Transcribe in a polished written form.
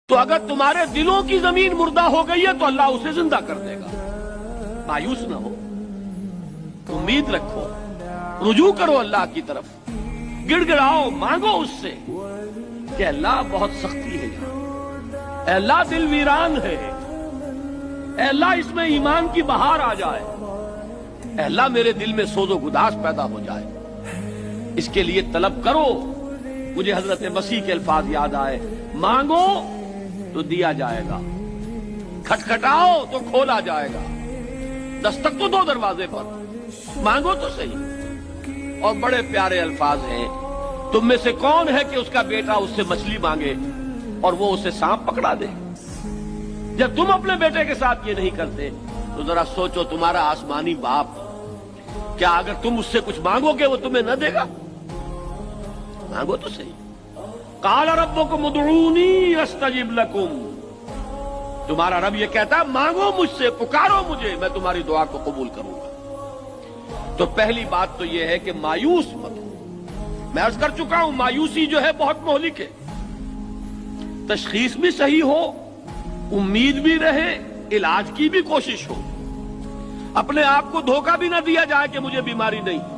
تو اگر تمہارے دلوں کی زمین مردہ ہو گئی ہے تو اللہ اسے زندہ کر دے گا. مایوس نہ ہو، امید رکھو، رجوع کرو اللہ کی طرف، گڑ گڑاؤ، مانگو اس سے کہ اللہ بہت سختی ہے یہاں، اے اللہ دل ویران ہے، اے اللہ اس میں ایمان کی بہار آ جائے، اے اللہ میرے دل میں سوز و گداس پیدا ہو جائے. اس کے لیے طلب کرو. مجھے حضرت مسیح کے الفاظ یاد آئے، مانگو تو دیا جائے گا، کھٹکھٹاؤ تو کھولا جائے گا، دستک تو دو دروازے پر، مانگو تو صحیح. اور بڑے پیارے الفاظ ہیں، تم میں سے کون ہے کہ اس کا بیٹا اس سے مچھلی مانگے اور وہ اسے سانپ پکڑا دے؟ جب تم اپنے بیٹے کے ساتھ یہ نہیں کرتے تو ذرا سوچو تمہارا آسمانی باپ کیا اگر تم اس سے کچھ مانگو گے وہ تمہیں نہ دے گا؟ مانگو تو صحیح. قال ربکم ادعونی استجب لکم، تمہارا رب یہ کہتا ہے مانگو مجھ سے، پکارو مجھے، میں تمہاری دعا کو قبول کروں گا. تو پہلی بات تو یہ ہے کہ مایوس مت ہو. میں عرض کر چکا ہوں مایوسی جو ہے بہت مہلک ہے. تشخیص بھی صحیح ہو، امید بھی رہے، علاج کی بھی کوشش ہو، اپنے آپ کو دھوکہ بھی نہ دیا جائے کہ مجھے بیماری نہیں.